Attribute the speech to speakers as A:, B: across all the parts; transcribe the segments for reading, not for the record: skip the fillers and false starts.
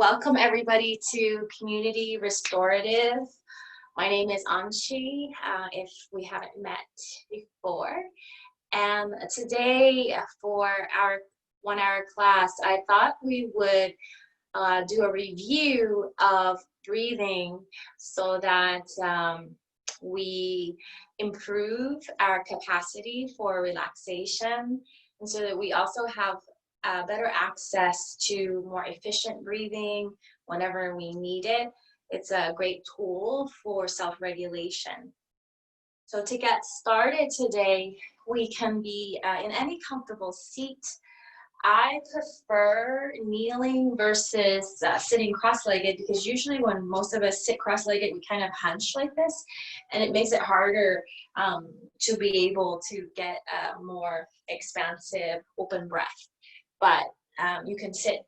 A: Welcome everybody to Community Restorative. My name is Anshi, if we haven't met before. And today for our 1-hour class, I thought we would do a review of breathing so that we improve our capacity for relaxation, and so that we also have better access to more efficient breathing whenever we need it. It's a great tool for self-regulation. So to get started today, we can be in any comfortable seat. I prefer kneeling versus sitting cross-legged, because usually when most of us sit cross-legged, we kind of hunch like this, and it makes it harder to be able to get a more expansive open breath. But you can sit,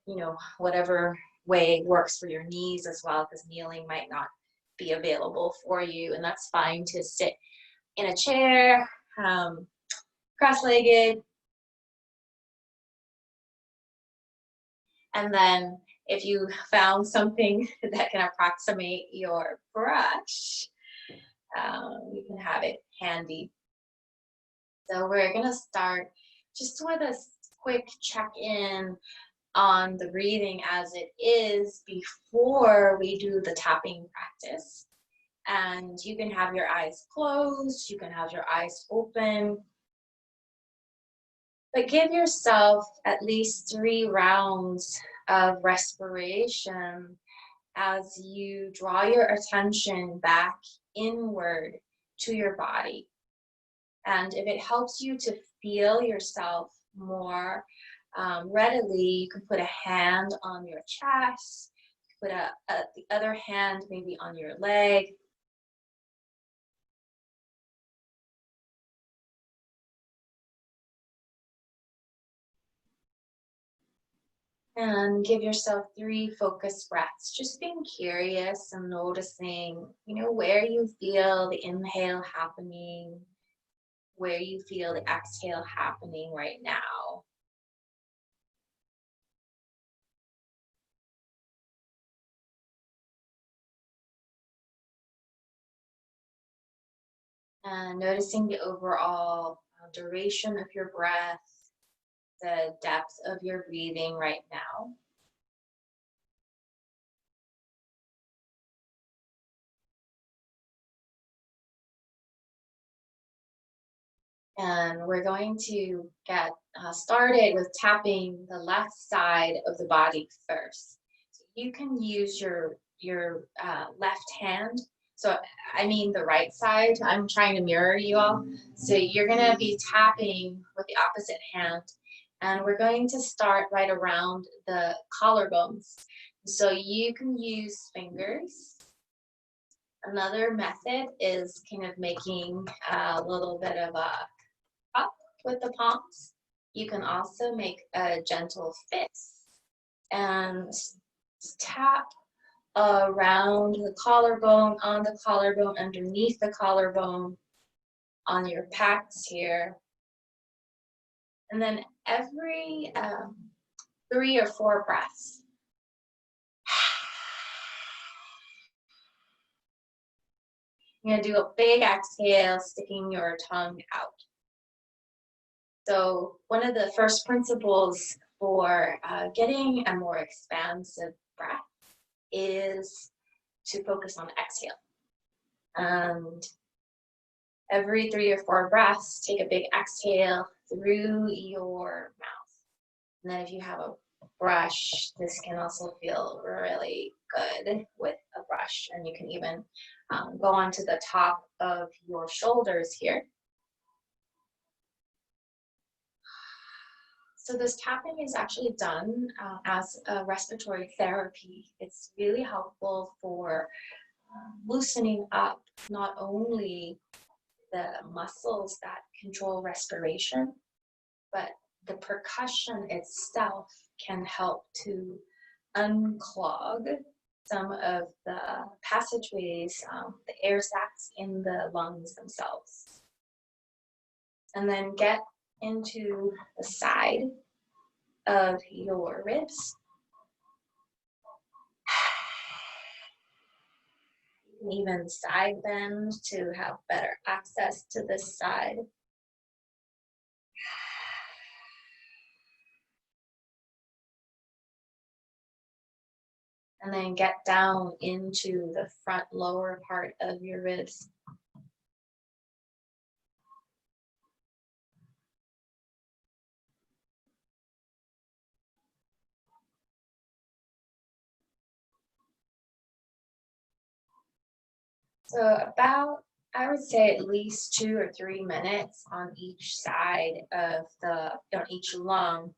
A: whatever way works for your knees as well, because kneeling might not be available for you, and that's fine to sit in a chair, cross-legged. And then if you found something that can approximate your brush, you can have it handy. So we're gonna start just with a quick check-in on the breathing as it is before we do the tapping practice. And you can have your eyes closed, you can have your eyes open, but give yourself at least 3 rounds of respiration as you draw your attention back inward to your body. And if it helps you to feel yourself more readily, you can put a hand on your chest, put the other hand maybe on your leg. And give yourself 3 focused breaths, just being curious and noticing, where you feel the inhale happening, where you feel the exhale happening right now. And noticing the overall duration of your breath, the depth of your breathing right now. And we're going to get started with tapping the left side of the body first. So you can use your left hand. So I mean the right side. I'm trying to mirror you all. So you're going to be tapping with the opposite hand. And we're going to start right around the collarbones. So you can use fingers. Another method is kind of making a little bit of a cup with the palms. You can also make a gentle fist and tap around the collarbone, on the collarbone, underneath the collarbone, on your pecs here. And then every 3 or 4 breaths, you're going to do a big exhale, sticking your tongue out. So one of the first principles for getting a more expansive breath is to focus on exhale. And every 3 or 4 breaths, take a big exhale through your mouth. And then if you have a brush, this can also feel really good with a brush. And you can even go onto the top of your shoulders here. So this tapping is actually done as a respiratory therapy. It's really helpful for loosening up not only the muscles that control respiration, but the percussion itself can help to unclog some of the passageways, the air sacs in the lungs themselves. And then get into the side of your ribs. can even side bend to have better access to this side. And then get down into the front lower part of your ribs. So about, I would say at least 2 or 3 minutes on each side of on each lung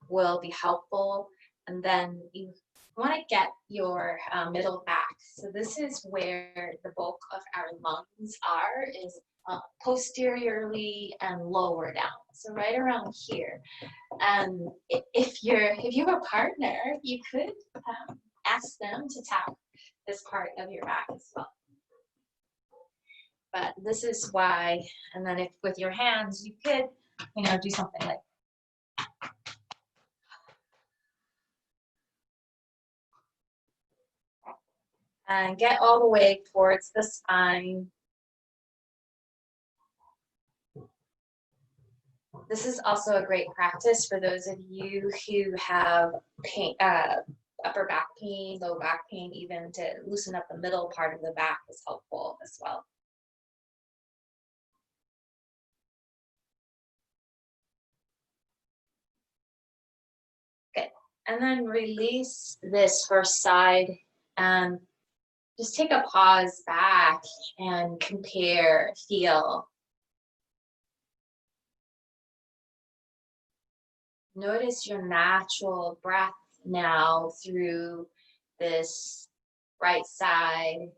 A: will be helpful. And then you want to get your middle back. So this is where the bulk of our lungs are, is posteriorly and lower down. So right around here. And if you have a partner, you could ask them to tap this part of your back as well. But this is why, and then if with your hands, you could, do something like, and get all the way towards the spine. This is also a great practice for those of you who have pain, upper back pain, low back pain, even to loosen up the middle part of the back is helpful as well. Good. And then release this first side and just take a pause back and compare, feel. Notice your natural breath now through this right side.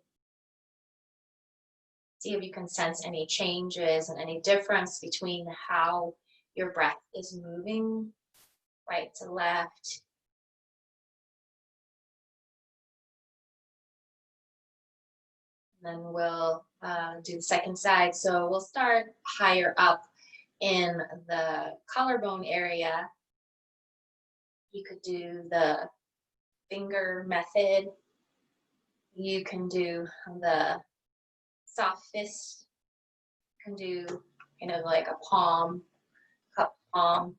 A: See if you can sense any changes and any difference between how your breath is moving right to left. And then we'll do the second side. So we'll start higher up in the collarbone area. You could do the finger method. You can do the soft fist. You can do like a palm, cup palm.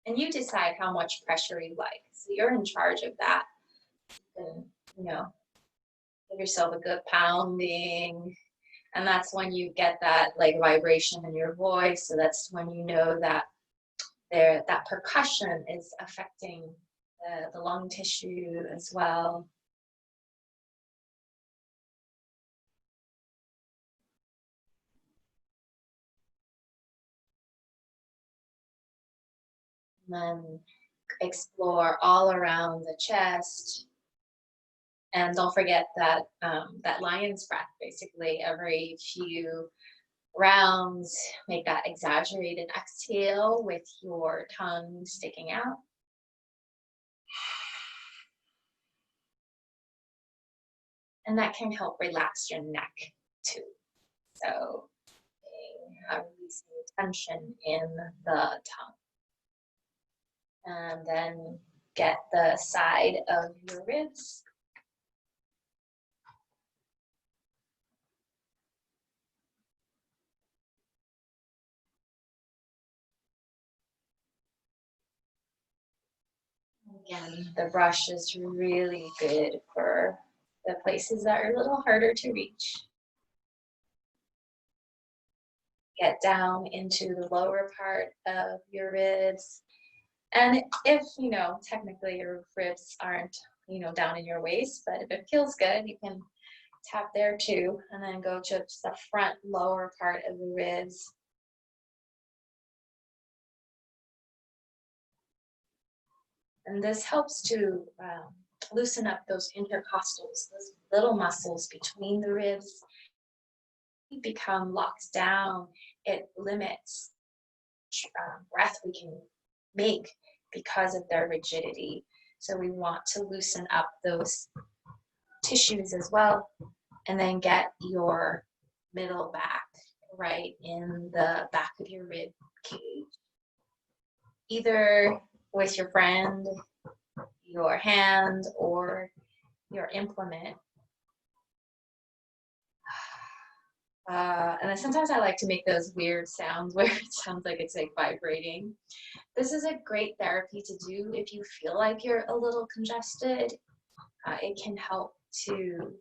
A: And you decide how much pressure you like. So you're in charge of that. And, give yourself a good pounding. And that's when you get that like vibration in your voice. So that's when you know that that percussion is affecting the lung tissue as well. And then explore all around the chest. And don't forget that that lion's breath, basically every few rounds, make that exaggerated exhale with your tongue sticking out. And that can help relax your neck too. So releasing tension in the tongue. And then get the side of your ribs. Again, the brush is really good for the places that are a little harder to reach. Get down into the lower part of your ribs. And if, technically your ribs aren't, down in your waist, but if it feels good, you can tap there too, and then go to the front lower part of the ribs. And this helps to loosen up those intercostals, those little muscles between the ribs. Become locked down, it limits breath we can make because of their rigidity. So we want to loosen up those tissues as well, and then get your middle back right in the back of your rib cage. Either with your friend, your hand or your implement. And then sometimes I like to make those weird sounds where it sounds like it's like vibrating. This is a great therapy to do if you feel like you're a little congested. It can help to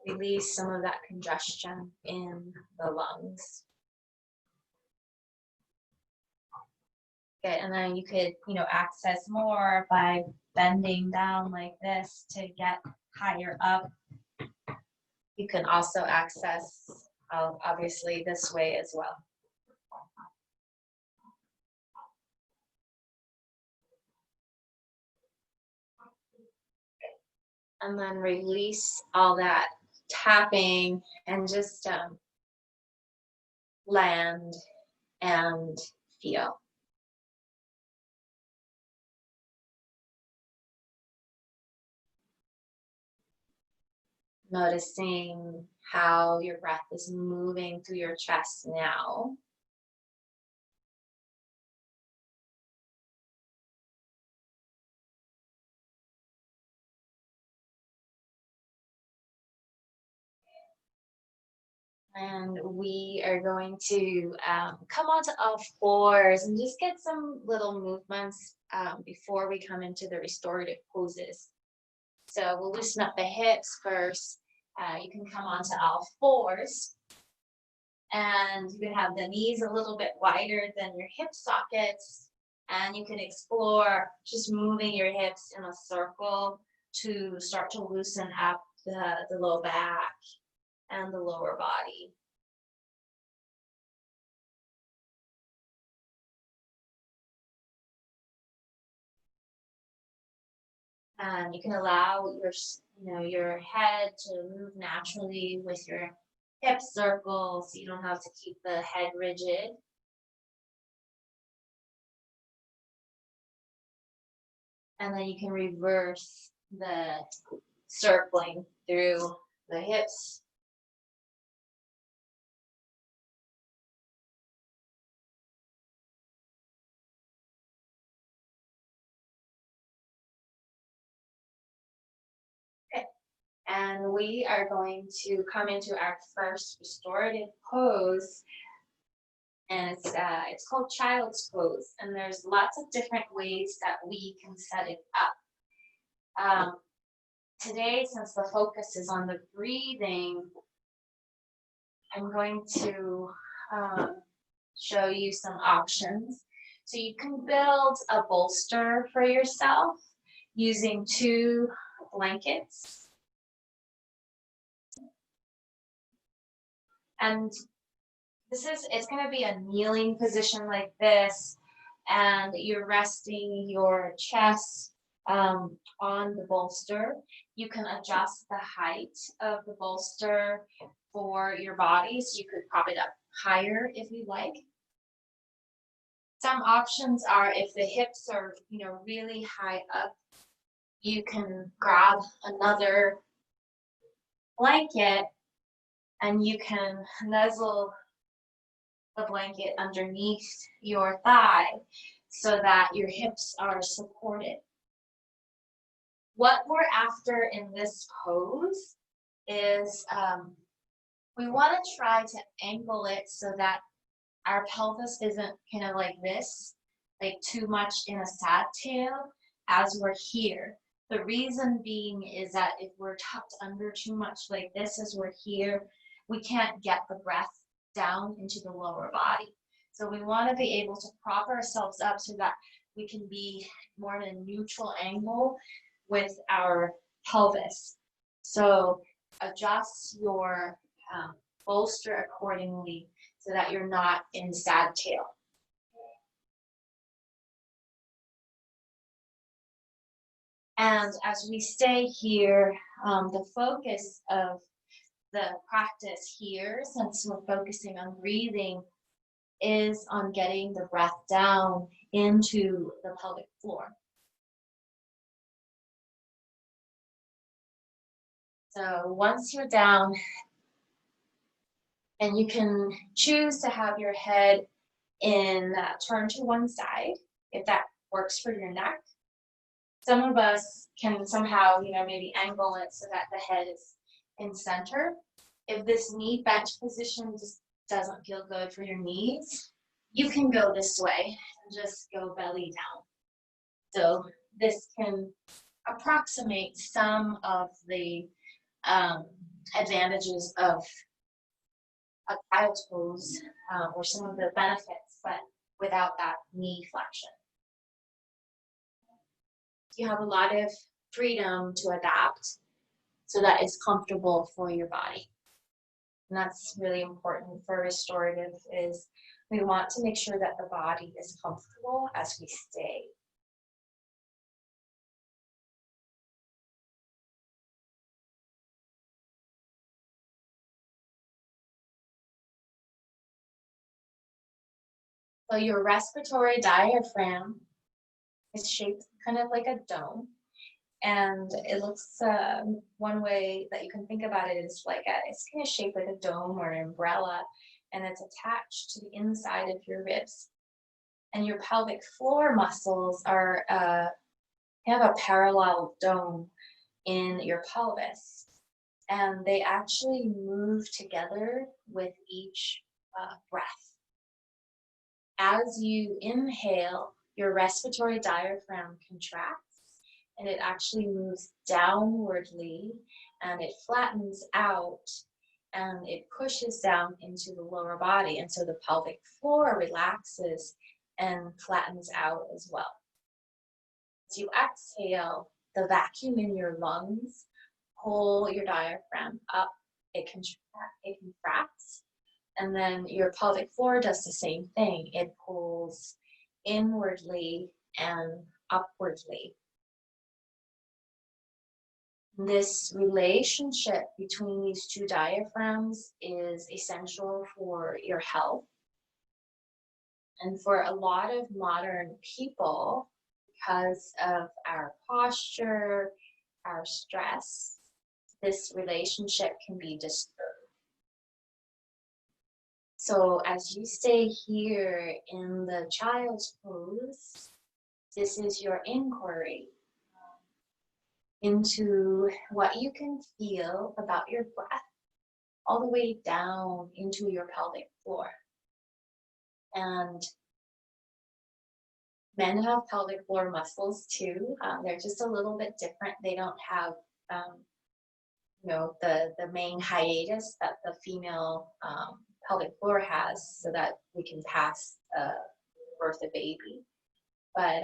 A: release some of that congestion in the lungs. Good, and then you could, access more by bending down like this to get higher up. You can also access, obviously, this way as well. And then release all that tapping and just land and feel. Noticing how your breath is moving through your chest now. And we are going to come onto all fours and just get some little movements before we come into the restorative poses. So we'll loosen up the hips first. You can come onto all fours. And you can have the knees a little bit wider than your hip sockets. And you can explore just moving your hips in a circle to start to loosen up the low back and the lower body. And you can allow your head to move naturally with your hip circle, so you don't have to keep the head rigid. And then you can reverse the circling through the hips. Okay. And we are going to come into our first restorative pose. And it's called child's pose. And there's lots of different ways that we can set it up. Today, since the focus is on the breathing, I'm going to show you some options. So you can build a bolster for yourself using 2 blankets. And it's going to be a kneeling position like this, and you're resting your chest on the bolster. You can adjust the height of the bolster for your body, so you could prop it up higher if you like. Some options are, if the hips are really high up, you can grab another blanket and you can nuzzle the blanket underneath your thigh so that your hips are supported. What we're after in this pose is we want to try to angle it so that our pelvis isn't kind of like this, like too much in a sad tail as we're here. The reason being is that if we're tucked under too much like this as we're here, we can't get the breath down into the lower body. So we want to be able to prop ourselves up so that we can be more in a neutral angle with our pelvis. So adjust your bolster accordingly so that you're not in sad tail. And as we stay here, the focus of the practice here, since we're focusing on breathing, is on getting the breath down into the pelvic floor. So once you're down, and you can choose to have your head in turn to one side, if that works for your neck. Some of us can somehow, maybe angle it so that the head is in center. If this knee bent position just doesn't feel good for your knees, you can go this way and just go belly down. So this can approximate some of the advantages of a child's pose or some of the benefits, but without that knee flexion. You have a lot of freedom to adapt so that it's comfortable for your body. And that's really important for restorative, is we want to make sure that the body is comfortable as we stay. So your respiratory diaphragm is shaped kind of like a dome. And it looks, one way that you can think about it is it's kind of shaped like a dome or an umbrella, and it's attached to the inside of your ribs. And your pelvic floor muscles are, have a parallel dome in your pelvis. And they actually move together with each breath. As you inhale, your respiratory diaphragm contracts, and it actually moves downwardly, and it flattens out, and it pushes down into the lower body. And so the pelvic floor relaxes and flattens out as well. As you exhale, the vacuum in your lungs pull your diaphragm up, it contracts, and then your pelvic floor does the same thing. It pulls inwardly and upwardly. This relationship between these two diaphragms is essential for your health. And for a lot of modern people, because of our posture, our stress, this relationship can be disturbed. So as you stay here in the child's pose, this is your inquiry into what you can feel about your breath all the way down into your pelvic floor. And men have pelvic floor muscles too. They're just a little bit different. They don't have, the main hiatus that the female pelvic floor has, so that we can pass birth a baby. But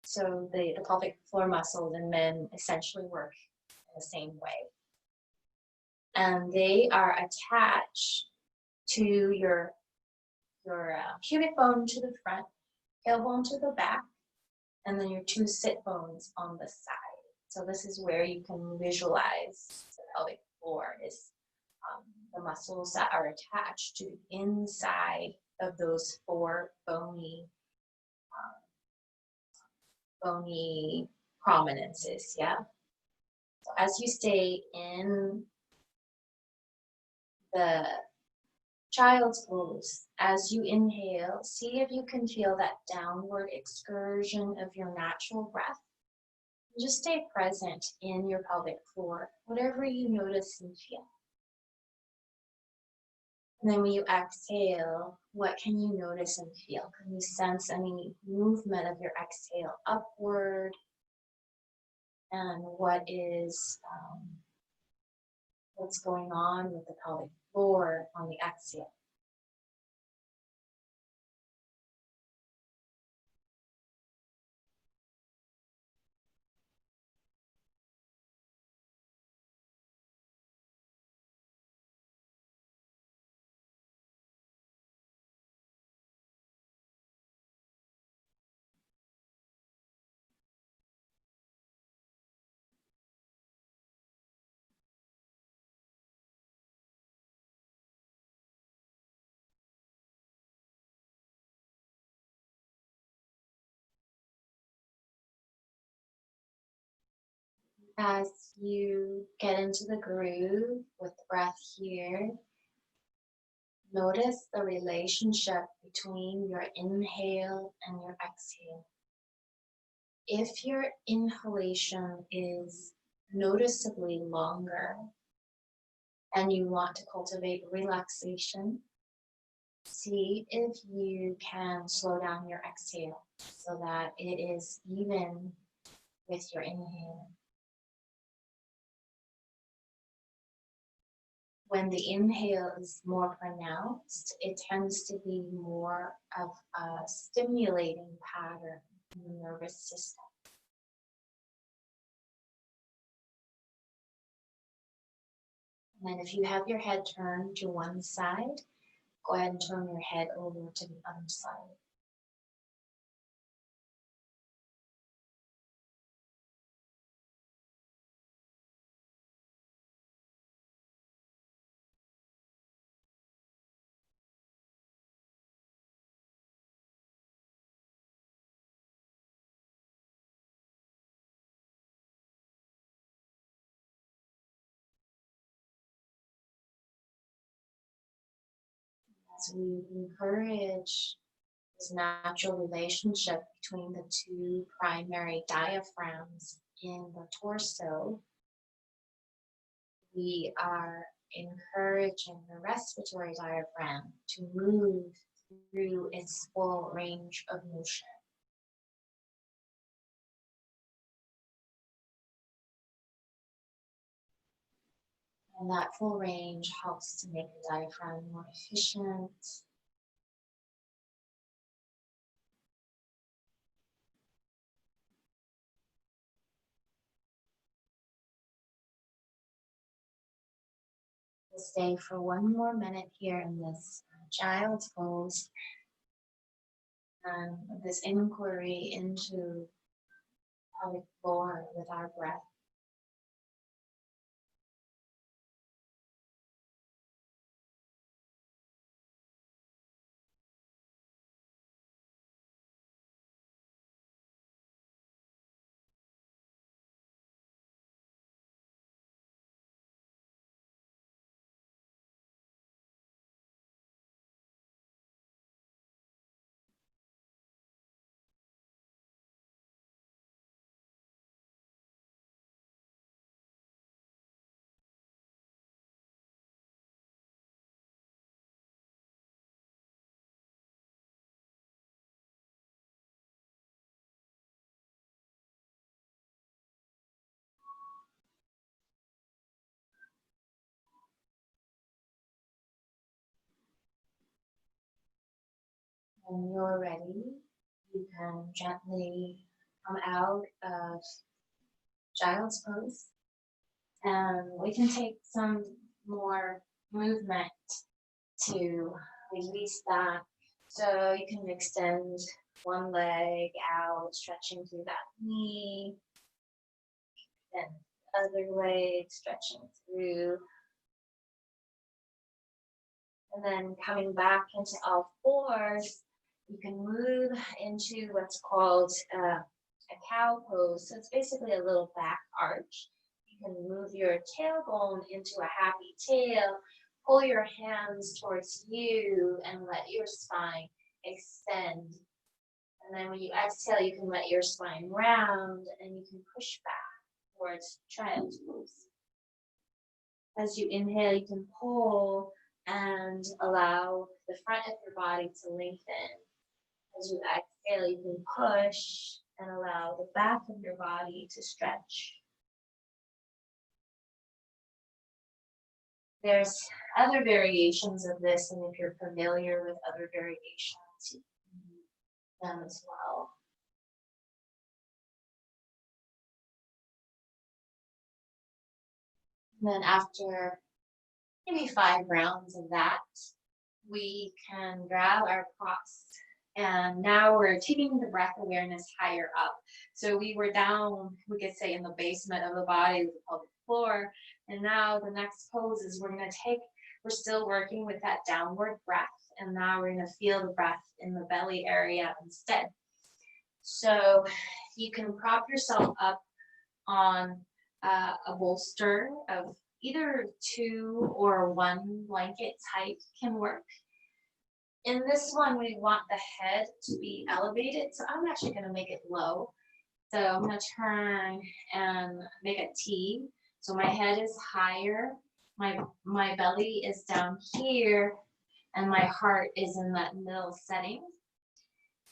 A: so the pelvic floor muscles in men essentially work in the same way. And they are attached to your pubic bone to the front, tailbone to the back, and then your two sit bones on the side. So this is where you can visualize the pelvic floor, is the muscles that are attached to the inside of those four bony prominences, yeah? So as you stay in the child's pose, as you inhale, see if you can feel that downward excursion of your natural breath. Just stay present in your pelvic floor, whatever you notice and feel. And then when you exhale, what can you notice and feel? Can you sense any movement of your exhale upward? And what's going on with the pelvic floor on the exhale? As you get into the groove with the breath here, notice the relationship between your inhale and your exhale. If your inhalation is noticeably longer and you want to cultivate relaxation, see if you can slow down your exhale so that it is even with your inhale. When the inhale is more pronounced, it tends to be more of a stimulating pattern in the nervous system. And then if you have your head turned to one side, go ahead and turn your head over to the other side. As we encourage this natural relationship between the two primary diaphragms in the torso, we are encouraging the respiratory diaphragm to move through its full range of motion. And that full range helps to make the diaphragm more efficient. We'll stay for one more minute here in this child's pose and this inquiry into pelvic floor with our breath. When you're ready, you can gently come out of child's pose, and we can take some more movement to release that. So you can extend one leg out, stretching through that knee, then the other leg stretching through, and then coming back into all fours. You can move into what's called a cow pose. So it's basically a little back arch. You can move your tailbone into a happy tail, pull your hands towards you, and let your spine extend. And then when you exhale, you can let your spine round and you can push back towards child's pose. As you inhale, you can pull and allow the front of your body to lengthen. As you exhale, you can push and allow the back of your body to stretch. There's other variations of this, and if you're familiar with other variations, you can do them as well. And then after maybe 5 rounds of that, we can grab our props. And now we're taking the breath awareness higher up. So we were down, we could say, in the basement of the body with the pelvic floor. And now the next pose is we're we're still working with that downward breath. And now we're going to feel the breath in the belly area instead. So you can prop yourself up on a bolster of either 2 or 1 blanket type can work. In this one, we want the head to be elevated, so I'm actually going to make it low. So I'm gonna turn and make a T. So my head is higher, my belly is down here, and my heart is in that middle setting.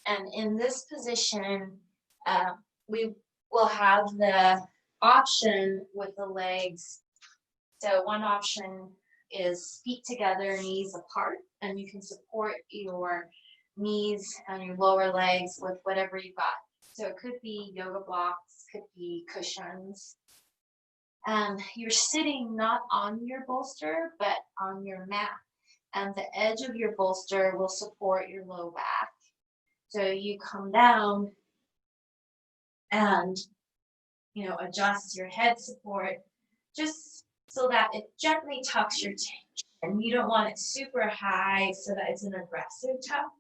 A: And in this position, uh, we will have the option with the legs. So one option is feet together, knees apart, and you can support your knees and your lower legs with whatever you got. So it could be yoga blocks, could be cushions. And you're sitting not on your bolster, but on your mat. And the edge of your bolster will support your low back. So you come down and adjust your head support just so that it gently tucks your chin. You don't want it super high so that it's an aggressive tuck,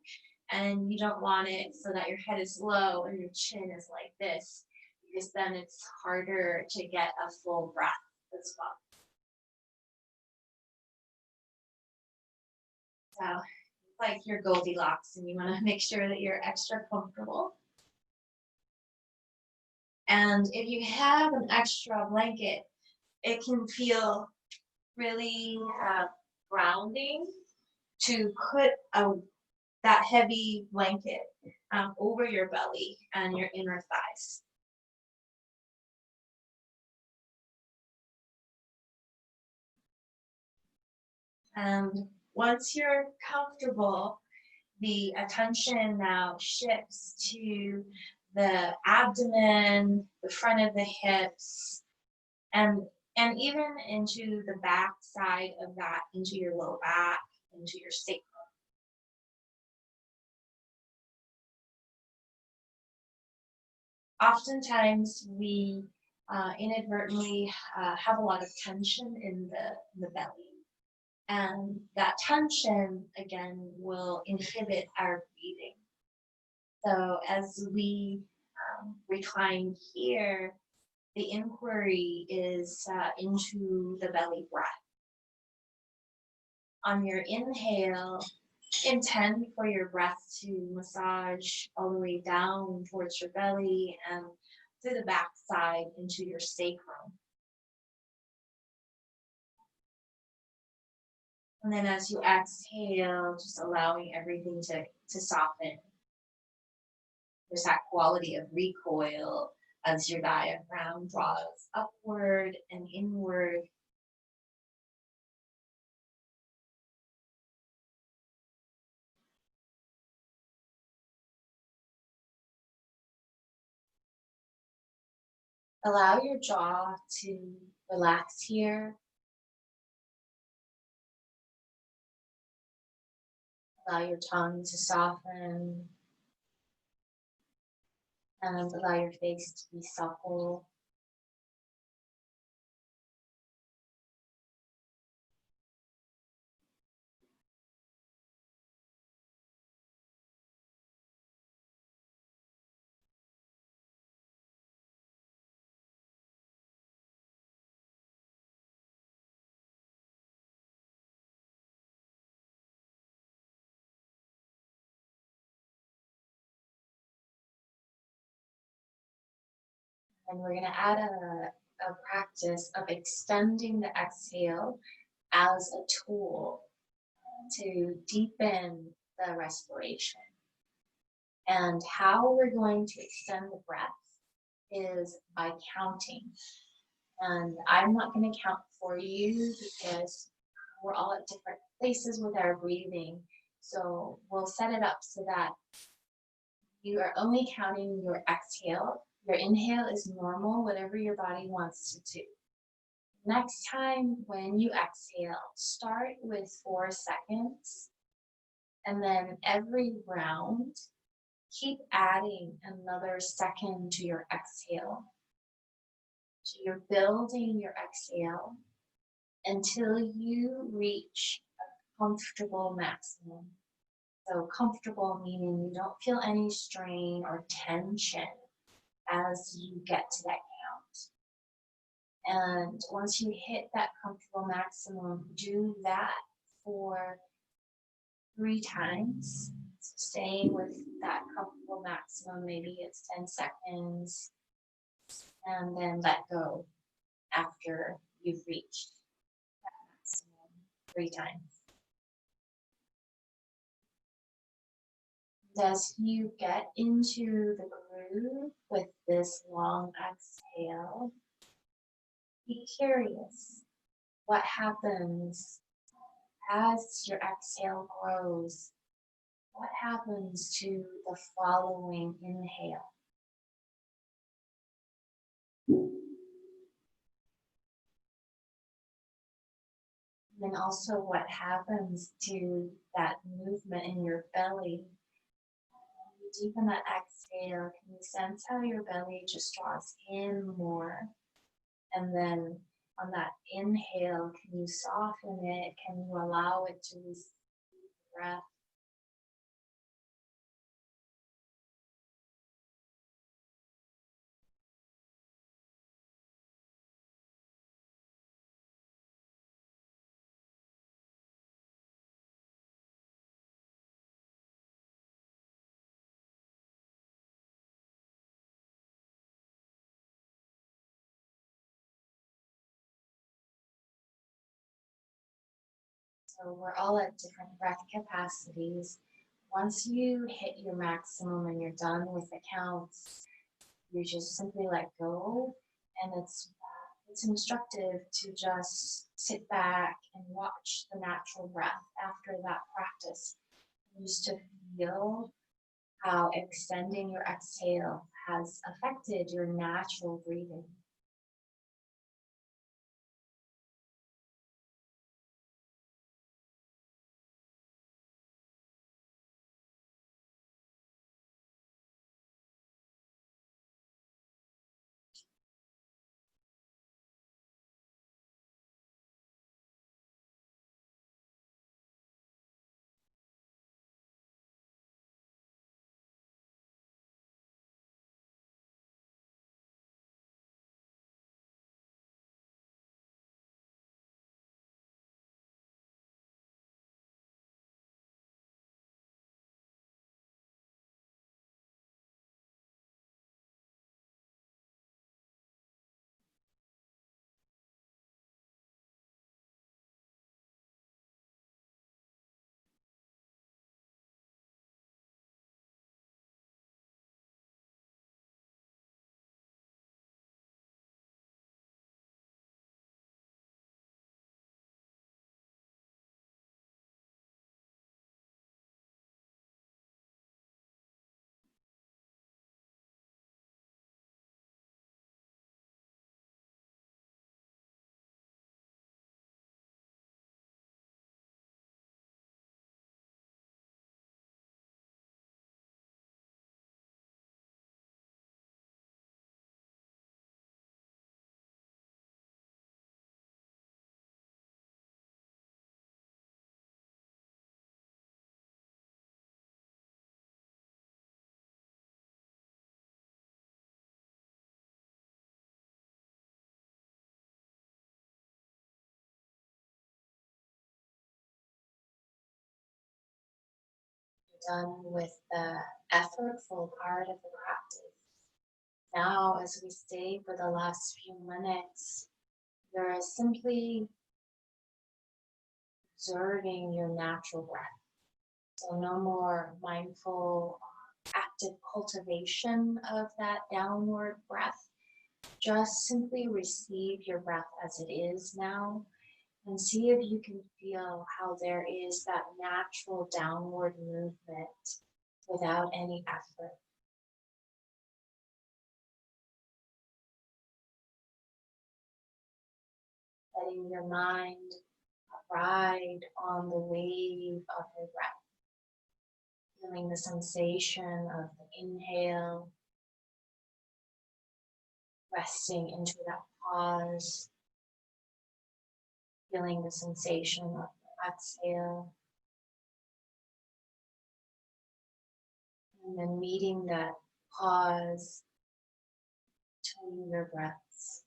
A: and you don't want it so that your head is low and your chin is like this, because then it's harder to get a full breath as well. So it's like your Goldilocks, and you want to make sure that you're extra comfortable. And if you have an extra blanket, it can feel really grounding to put that heavy blanket over your belly and your inner thighs. And once you're comfortable, the attention now shifts to the abdomen, the front of the hips, and even into the back side of that, into your low back, into your sacrum. Oftentimes we inadvertently have a lot of tension in the belly. And that tension, again, will inhibit our breathing. So as we recline here, the inquiry is into the belly breath. On your inhale, intend for your breath to massage all the way down towards your belly and through the backside into your sacrum. And then as you exhale, just allowing everything to soften. There's that quality of recoil as your diaphragm draws upward and inward. Allow your jaw to relax here. Allow your tongue to soften. And allow your face to be supple. And we're going to add a practice of extending the exhale as a tool to deepen the respiration. And how we're going to extend the breath is by counting. And I'm not going to count for you because we're all at different places with our breathing. So we'll set it up so that you are only counting your exhale. Your inhale is normal, whatever your body wants to do. Next time when you exhale, start with 4 seconds. And then every round, keep adding another second to your exhale. So you're building your exhale until you reach a comfortable maximum. So comfortable meaning you don't feel any strain or tension as you get to that count. And once you hit that comfortable maximum, do that for 3 times. So staying with that comfortable maximum, maybe it's 10 seconds, and then let go after you've reached that maximum 3 times. As you get into the groove with this long exhale, be curious what happens as your exhale grows. What happens to the following inhale? And then also what happens to that movement in your belly. When you deepen that exhale, can you sense how your belly just draws in more? And then on that inhale, can you soften it? Can you allow it to receive breath? So we're all at different breath capacities. Once you hit your maximum and you're done with the counts, you just simply let go. And it's instructive to just sit back and watch the natural breath after that practice. Just to feel how extending your exhale has affected your natural breathing. Done with the effortful part of the practice. Now, as we stay for the last few minutes, you're simply observing your natural breath. So no more mindful, active cultivation of that downward breath. Just simply receive your breath as it is now and see if you can feel how there is that natural downward movement without any effort. Letting your mind ride on the wave of your breath. Feeling the sensation of the inhale, resting into that pause. Feeling the sensation of the exhale. And then meeting that pause between your breaths.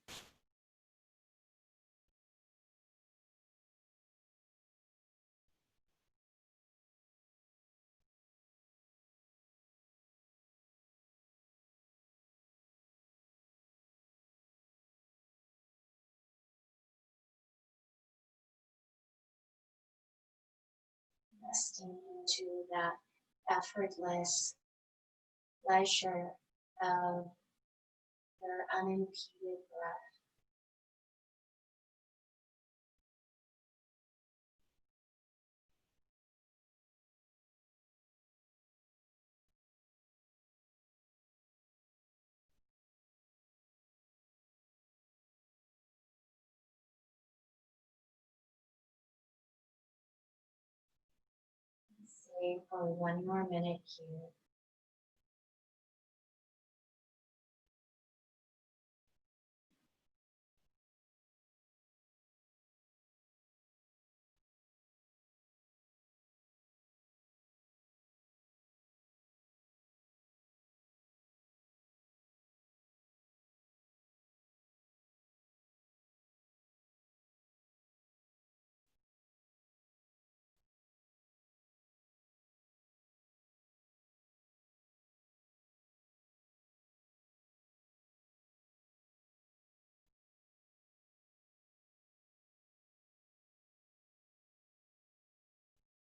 A: resting into that effortless pleasure of your unimpeded breath. Stay for one more minute here.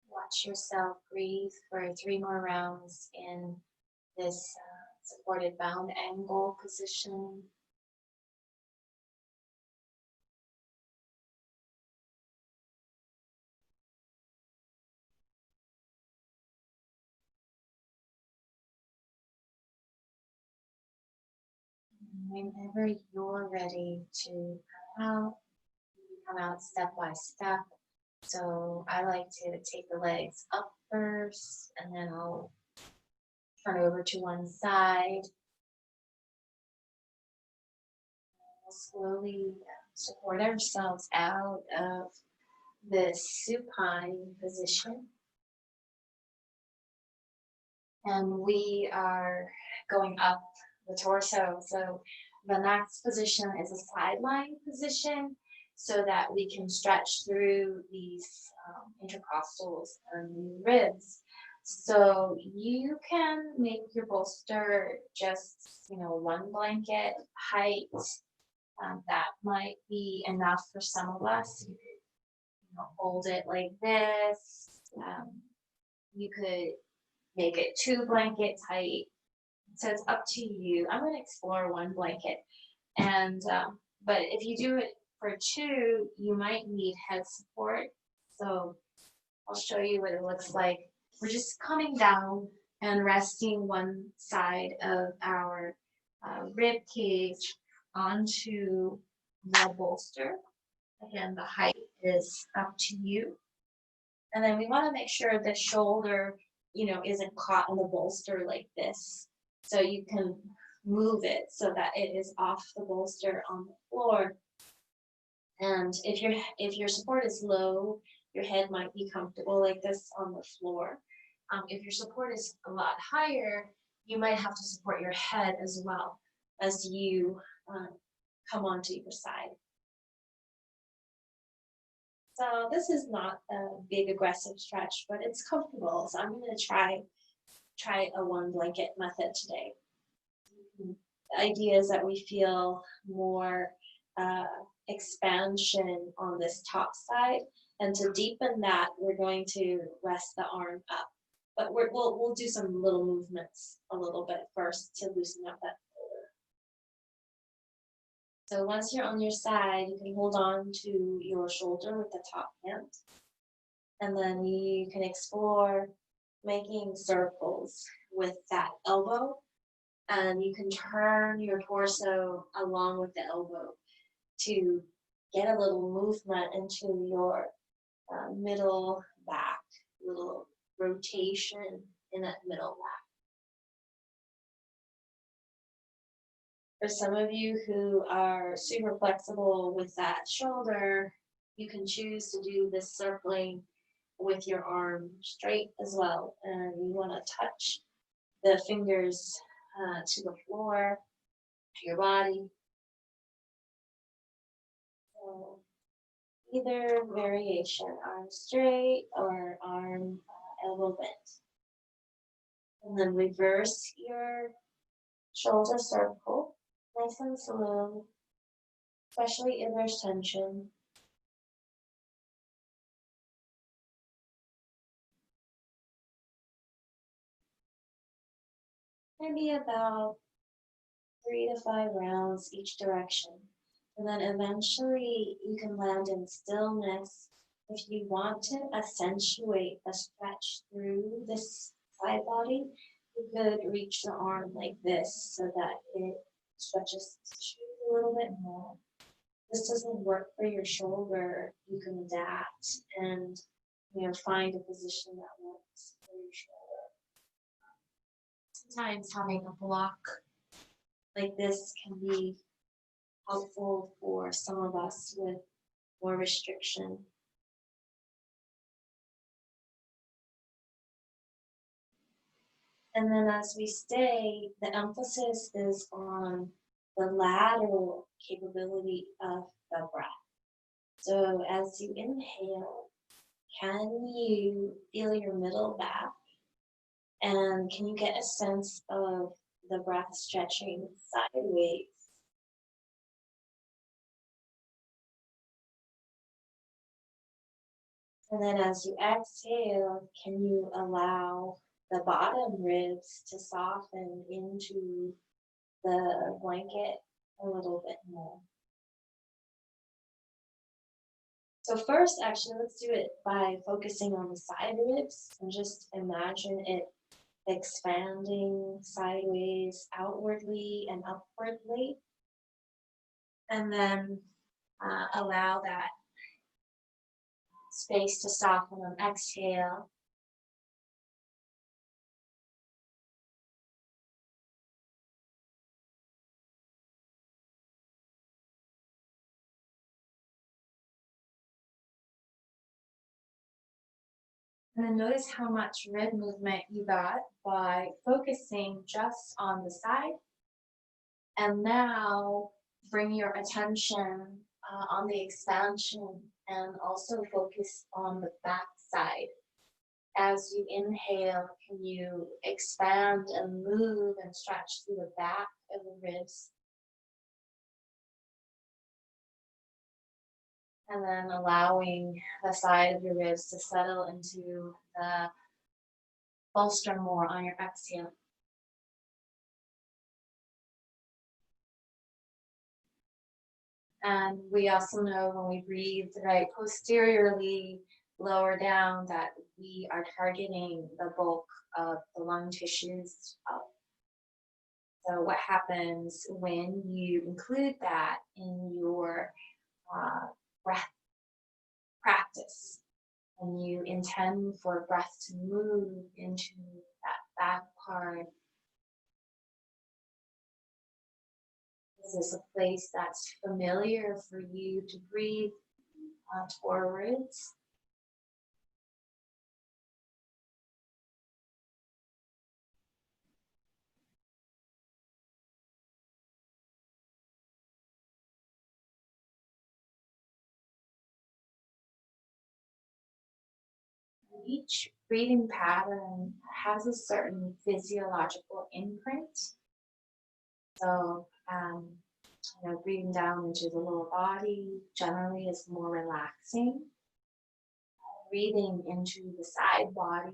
A: Watch yourself breathe for 3 more rounds in this supported bound angle position. Whenever you're ready to come out step by step. So I like to take the legs up first, and then I'll turn over to one side. We'll slowly support ourselves out of this supine position. And we are going up the torso. So the next position is a sideline position so that we can stretch through these intercostals and ribs. So you can make your bolster just, one blanket height. That might be enough for some of us. You could, hold it like this. You could make it 2 blankets height. So it's up to you. I'm going to explore 1 blanket. And, but if you do it for 2, you might need head support. So I'll show you what it looks like. We're just coming down and resting one side of our rib cage onto the bolster. Again, the height is up to you. And then we want to make sure the shoulder, isn't caught in the bolster like this. So you can move it so that it is off the bolster on the floor. And if your support is low, your head might be comfortable like this on the floor. If your support is a lot higher, you might have to support your head as well as you come onto your side. So this is not a big aggressive stretch, but it's comfortable. So I'm going to try a 1 blanket method today. The idea is that we feel more expansion on this top side, and to deepen that, we're going to rest the arm up. But we'll do some little movements a little bit first to loosen up that shoulder. So once you're on your side, you can hold on to your shoulder with the top hand. And then you can explore making circles with that elbow. And you can turn your torso along with the elbow to get a little movement into your middle back, little rotation in that middle back. For some of you who are super flexible with that shoulder, you can choose to do this circling with your arm straight as well. And you want to touch the fingers to the floor, to your body. So either variation, arm straight or arm elbow bent. And then reverse your shoulder circle, nice and slow, especially if there's tension. maybe about 3 to 5 rounds each direction. And then eventually you can land in stillness. If you want to accentuate a stretch through this side body, you could reach the arm like this so that it stretches a little bit more. This doesn't work for your shoulder, you can adapt and find a position that works for your shoulder. Sometimes having a block like this can be helpful for some of us with more restriction. And then as we stay, the emphasis is on the lateral capability of the breath. So as you inhale, can you feel your middle back? And can you get a sense of the breath stretching sideways? And then as you exhale, can you allow the bottom ribs to soften into the blanket a little bit more? So first, actually, let's do it by focusing on the side ribs and just imagine it expanding sideways, outwardly and upwardly. And then allow that space to soften on exhale. And then notice how much rib movement you got by focusing just on the side. And now bring your attention on the expansion and also focus on the back side. As you inhale, can you expand and move and stretch through the back of the ribs? And then allowing the side of your ribs to settle into the bolster more on your exhale. And we also know when we breathe right posteriorly, lower down, that we are targeting the bulk of the lung tissues. So what happens when you include that in your breath practice, and you intend for breath to move into that back part? This is a place that's familiar for you to breathe forwards. Each breathing pattern has a certain physiological imprint. So, breathing down into the lower body generally is more relaxing. Breathing into the side body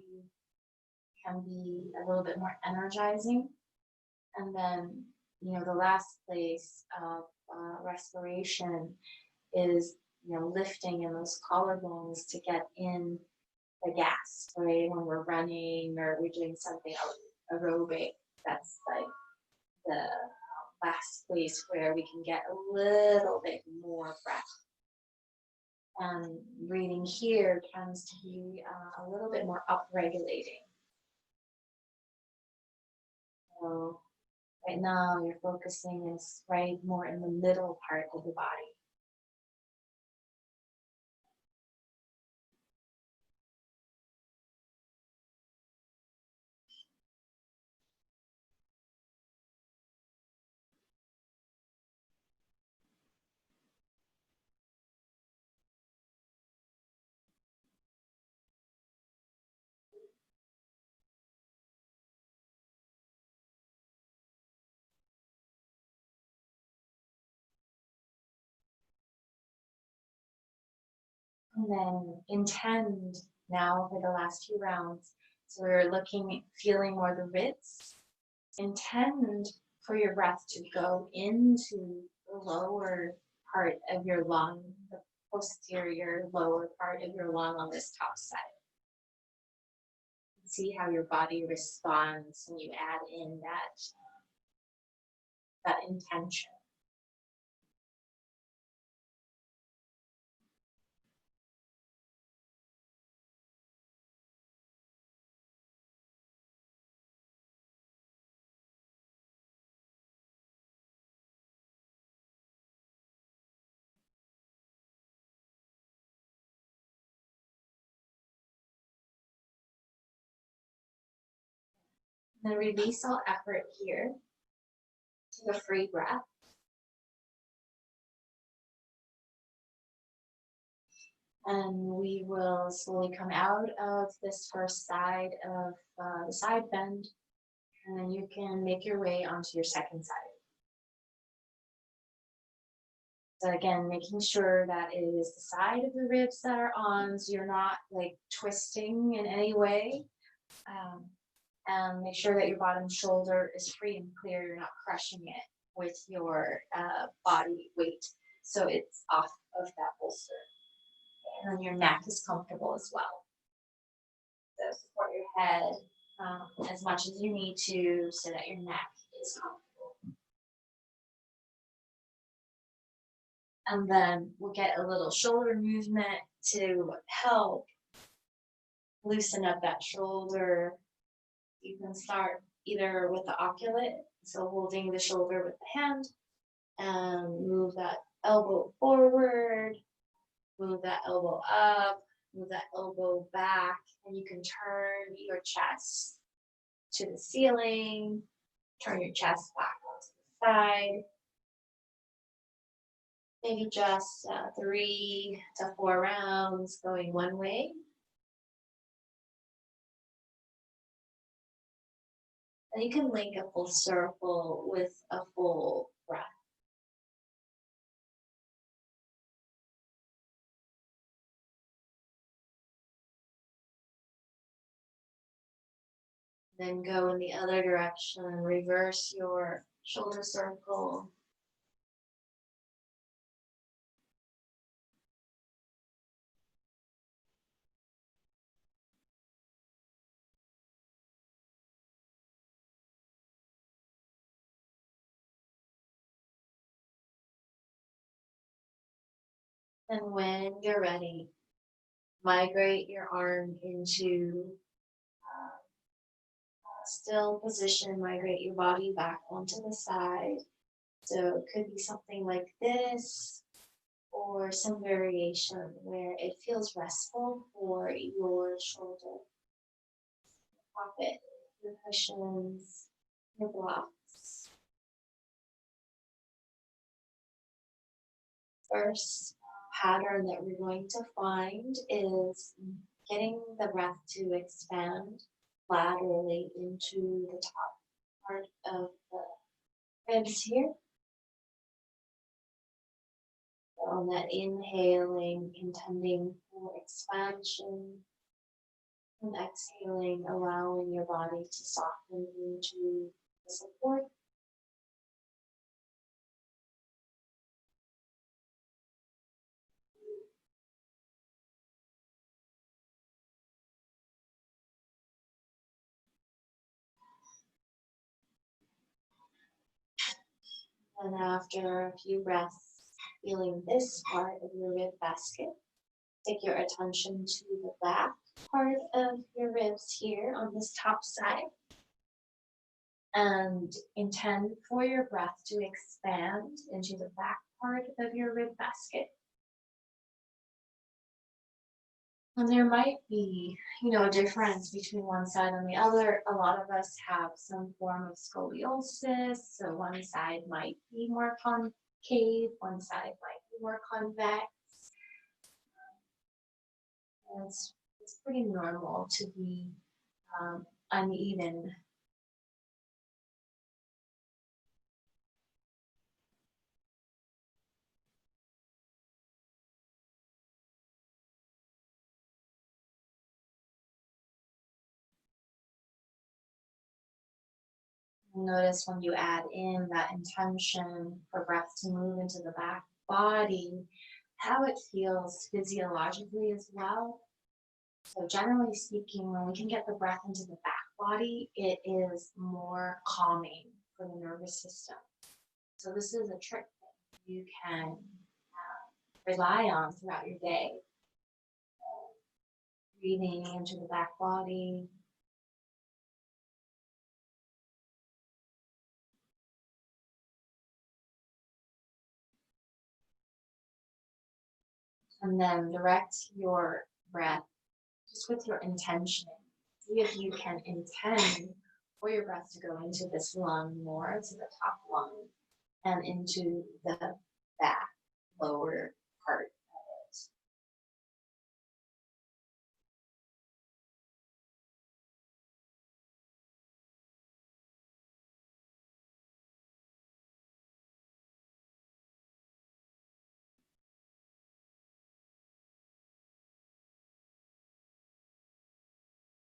A: can be a little bit more energizing. And then, the last place of respiration is, lifting in those collarbones to get in the gas, right? When we're running or we're doing something aerobic, that's like the last place where we can get a little bit more breath. And breathing here tends to be a little bit more upregulating. So right now your focusing is right more in the middle part of the body. And then intend now for the last few rounds. So we're feeling more the ribs. Intend for your breath to go into the lower part of your lung, the posterior lower part of your lung on this top side. See how your body responds when you add in that intention. Then release all effort here to the free breath. And we will slowly come out of this first side of the side bend, and then you can make your way onto your second side. So again, making sure that it is the side of the ribs that are on, so you're not like twisting in any way. And make sure that your bottom shoulder is free and clear. You're not crushing it with your body weight. So it's off of that bolster. And then your neck is comfortable as well. So support your head as much as you need to so that your neck is comfortable. And then we'll get a little shoulder movement to help loosen up that shoulder. You can start either with the oculate, so holding the shoulder with the hand, and move that elbow forward, move that elbow up, move that elbow back, and you can turn your chest to the ceiling, turn your chest back onto the side. Maybe just 3 to 4 rounds going one way. And you can link a full circle with a full breath. Then go in the other direction, reverse your shoulder circle. And when you're ready, migrate your arm into still position, migrate your body back onto the side. So it could be something like this, or some variation where it feels restful for your shoulder. Pop it, your cushions, your blocks. First pattern that we're going to find is getting the breath to expand laterally into the top part of the ribs here. So on that inhaling, intending for expansion, and exhaling, allowing your body to soften into the support. And after a few breaths, feeling this part of your rib basket, take your attention to the back part of your ribs here on this top side. And intend for your breath to expand into the back part of your rib basket. And there might be, a difference between one side and the other. A lot of us have some form of scoliosis, so one side might be more concave, one side might be more convex. And it's pretty normal to be uneven. Notice when you add in that intention for breath to move into the back body, how it feels physiologically as well. So generally speaking, when we can get the breath into the back body, it is more calming for the nervous system. So this is a trick that you can rely on throughout your day. Breathing into the back body. And then direct your breath just with your intention. See if you can intend for your breath to go into this lung more, to the top lung, and into the back, lower part of it.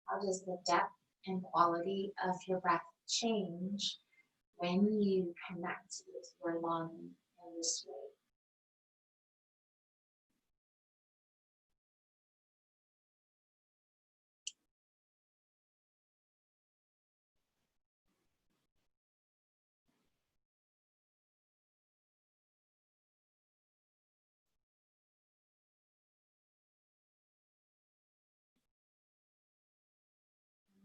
A: How does the depth and quality of your breath change when you connect with your lung in this way?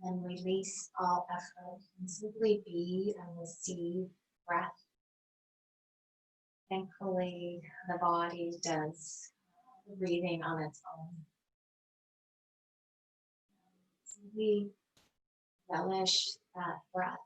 A: And release all effort and simply be and receive breath. Thankfully, the body does the breathing on its own. Simply relish that breath.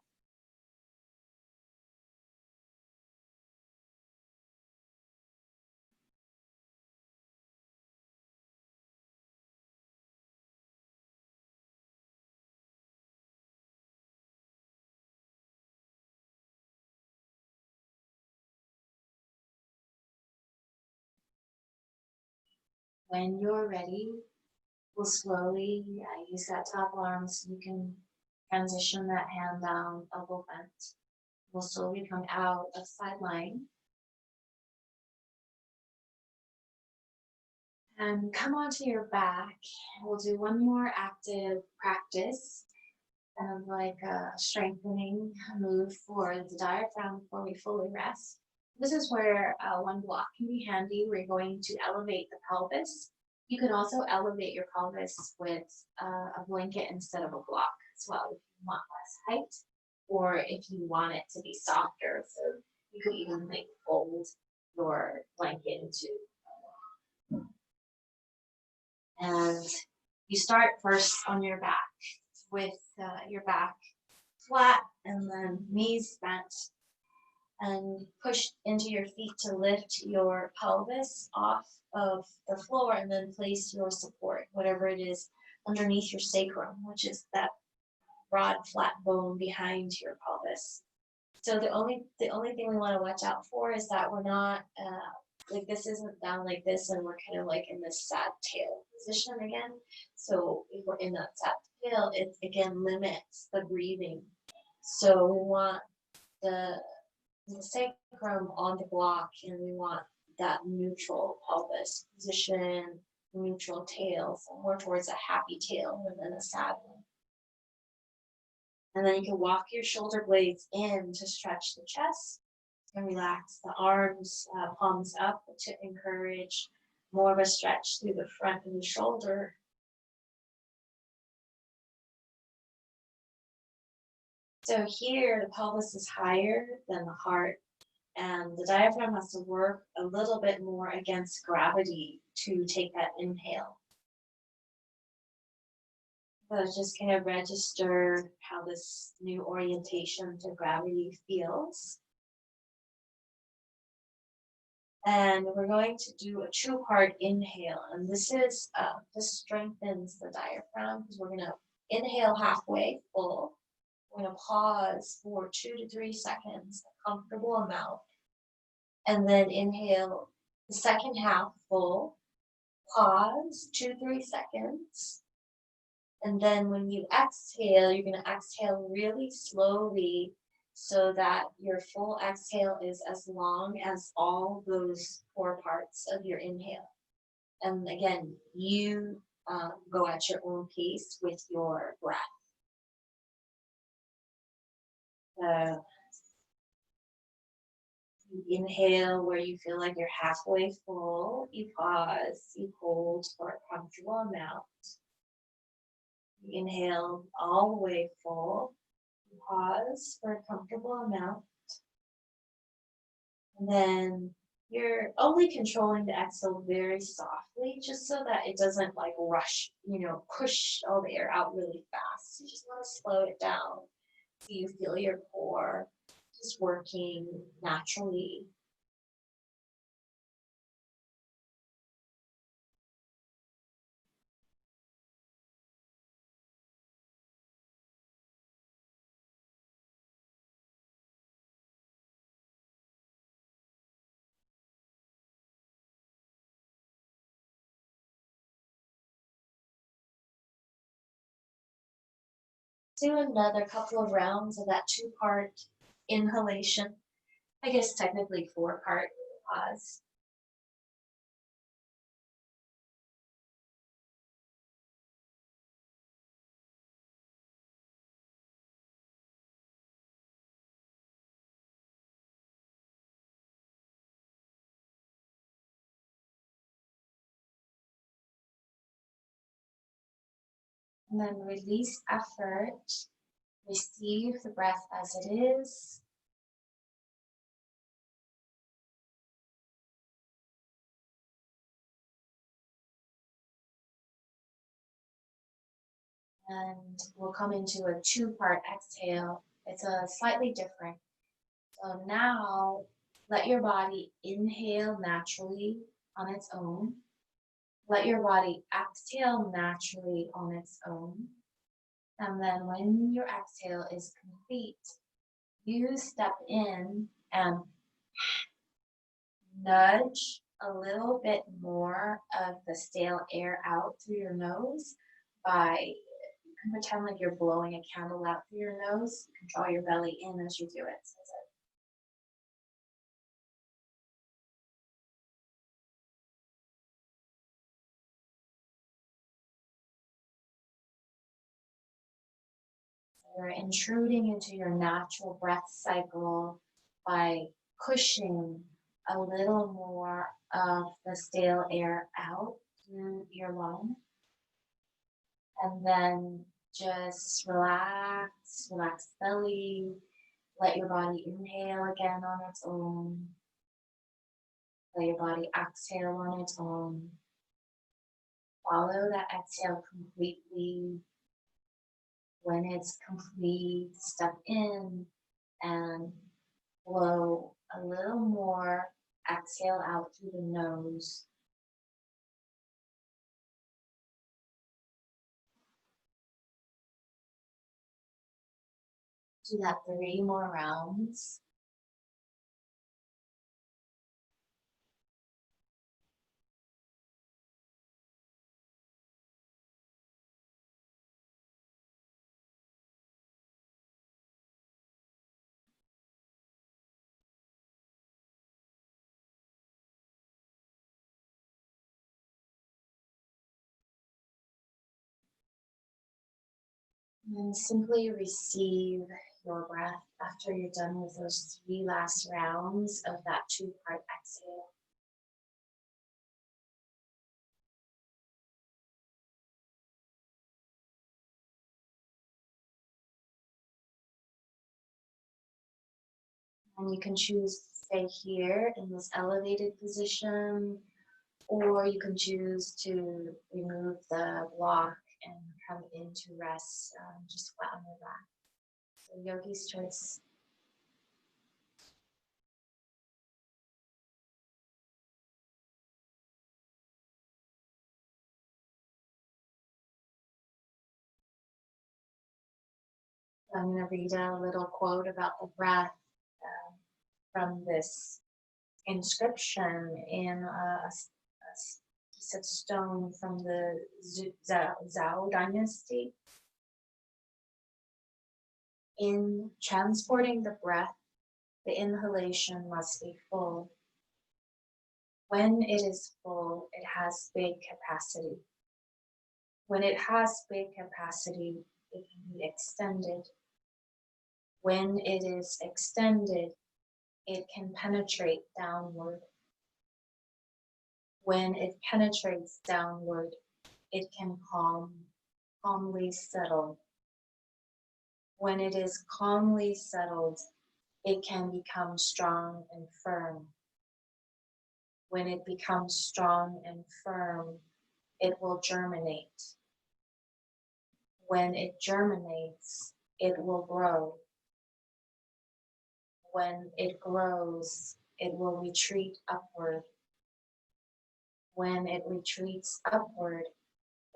A: When you're ready, we'll slowly use that top arm so you can transition that hand down, elbow bent. We'll slowly come out of side line and come onto your back. We'll do one more active practice of like a strengthening move for the diaphragm before we fully rest. This is where one block can be handy. We're going to elevate the pelvis. You can also elevate your pelvis with a blanket instead of a block as well if you want less height or if you want it to be softer. So you could even like fold your blanket into. And you start first on your back with your back flat and then knees bent and push into your feet to lift your pelvis off of the floor and then place your support, whatever it is, underneath your sacrum, which is that broad flat bone behind your pelvis. So the only thing we want to watch out for is that we're not like this isn't down like this and we're kind of like in this sad tail position again. So if we're in that sad tail, it again limits the breathing. So we want the sacrum on the block and we want that neutral pelvis position, neutral tail, so more towards a happy tail than a sad one. And then you can walk your shoulder blades in to stretch the chest and relax the arms, palms up to encourage more of a stretch through the front of the shoulder. So here, the pelvis is higher than the heart, and the diaphragm has to work a little bit more against gravity to take that inhale. So just kind of register how this new orientation to gravity feels. And we're going to do a two-part inhale. And this strengthens the diaphragm because we're going to inhale halfway full. We're going to pause for 2 to 3 seconds, a comfortable amount. And then inhale the second half full, pause 2 to 3 seconds. And then when you exhale, you're going to exhale really slowly so that your full exhale is as long as all those four parts of your inhale. And again, you go at your own pace with your breath. Uh, you inhale where you feel like you're halfway full. You pause, you hold for a comfortable amount. You inhale all the way full. You pause for a comfortable amount. And then you're only controlling the exhale very softly, just so that it doesn't like rush, push all the air out really fast. You just want to slow it down so you feel your core just working naturally. Do another couple of rounds of that two-part inhalation. I guess technically four-part pause. And then release effort. Receive the breath as it is. And we'll come into a two-part exhale. It's a slightly different. So now let your body inhale naturally on its own. Let your body exhale naturally on its own. And then when your exhale is complete, you step in and nudge a little bit more of the stale air out through your nose by pretend like you're blowing a candle out through your nose. You can draw your belly in as you do it. So you're intruding into your natural breath cycle by pushing a little more of the stale air out through your lung. And then just relax, relax belly, let your body inhale again on its own. Let your body exhale on its own. Follow that exhale completely. When it's complete, step in and blow a little more. Exhale out through the nose. Do that 3 more rounds. And simply receive your breath after you're done with those 3 last rounds of that two-part exhale. And you can choose to stay here in this elevated position, or you can choose to remove the block and come into rest, just flat on your back. So yogi's choice. I'm going to read a little quote about the breath from this inscription in a piece of stone from the Zhou dynasty. In transporting the breath, the inhalation must be full. When it is full, it has big capacity. When it has big capacity, it can be extended. When it is extended, it can penetrate downward. When it penetrates downward, it can calmly settle. When it is calmly settled, it can become strong and firm. When it becomes strong and firm, it will germinate. When it germinates, it will grow. When it grows, it will retreat upward. When it retreats upward,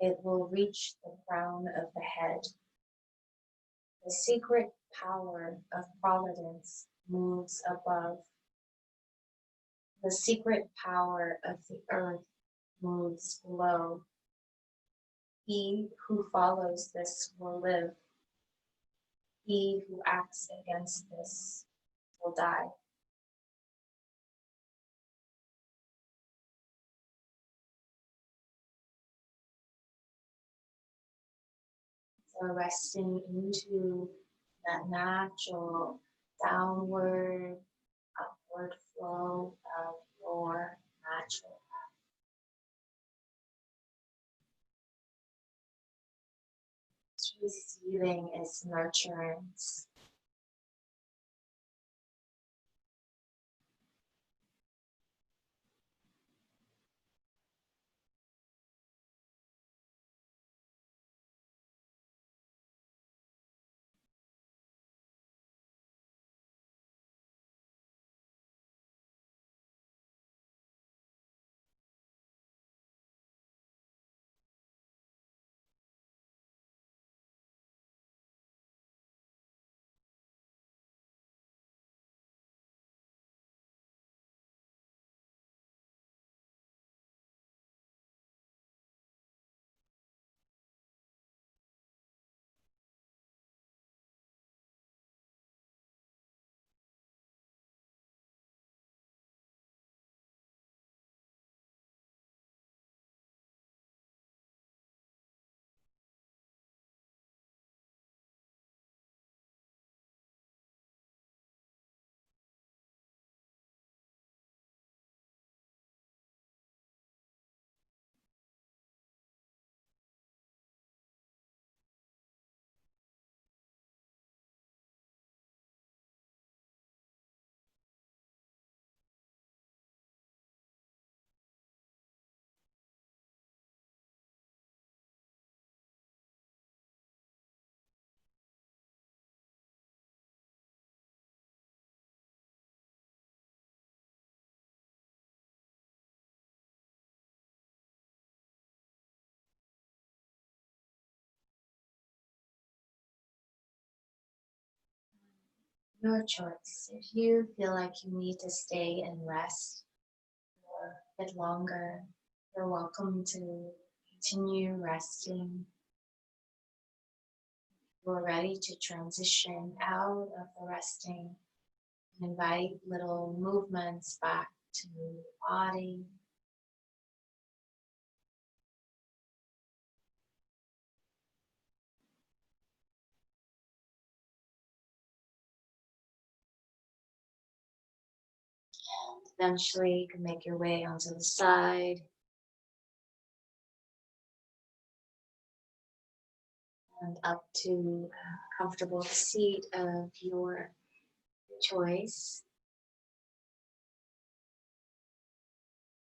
A: it will reach the crown of the head. The secret power of providence moves above. The secret power of the earth moves below. He who follows this will live. He who acts against this will die. So resting into that natural downward, upward flow of your natural. Receiving its nurturance. Your choice. If you feel like you need to stay and rest for a bit longer, you're welcome to continue resting. We're ready to transition out of the resting and invite little movements back to the body. Eventually, you can make your way onto the side and up to a comfortable seat of your choice.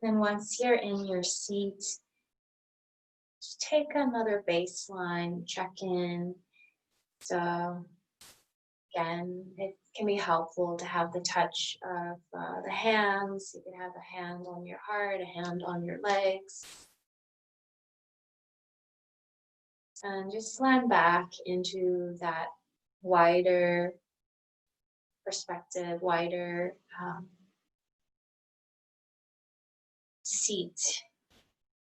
A: Then once you're in your seat, just take another baseline, check in. So again, it can be helpful to have the touch of the hands. You can have a hand on your heart, a hand on your legs. And just land back into that wider perspective, wider seat,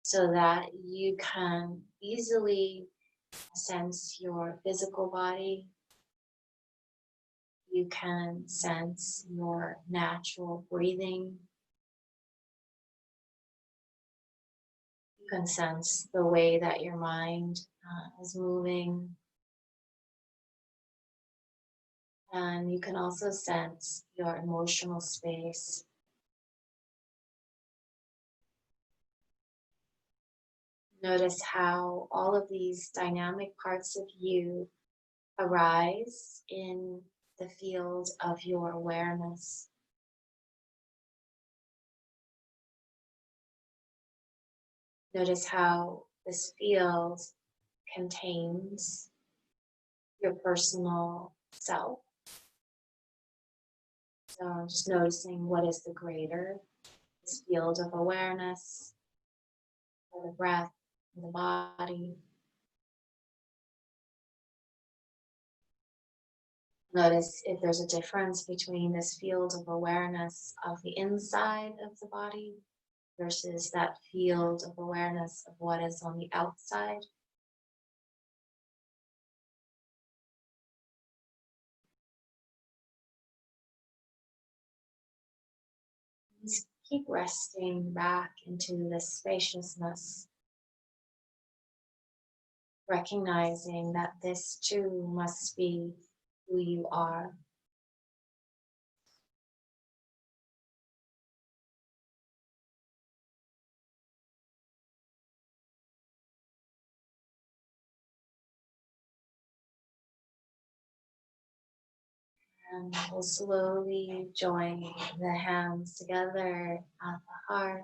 A: so that you can easily sense your physical body, You can sense your natural breathing. You can sense the way that your mind is moving. And you can also sense your emotional space. Notice how all of these dynamic parts of you arise in the field of your awareness. Notice how this field contains your personal self. So just noticing what is the greater, this field of awareness, or the breath, the body. Notice if there's a difference between this field of awareness of the inside of the body versus that field of awareness of what is on the outside. Just keep resting back into this spaciousness, recognizing that this too must be who you are. And we'll slowly join the hands together at the heart,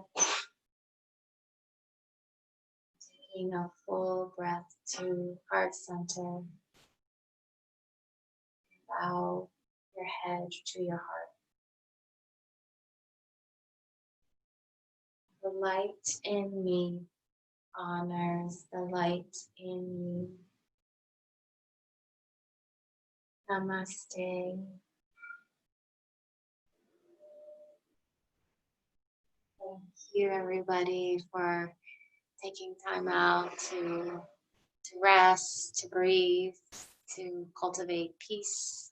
A: taking a full breath to heart center. Bow your head to your heart. The light in me honors the light in you. Namaste. Thank you, everybody, for taking time out to rest, to breathe, to cultivate peace.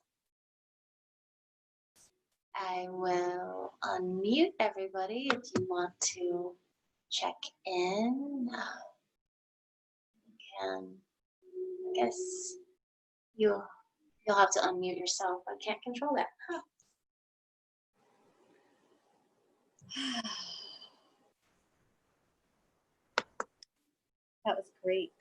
A: I will unmute everybody if you want to check in. And I guess you'll have to unmute yourself. I can't control that.
B: That was great.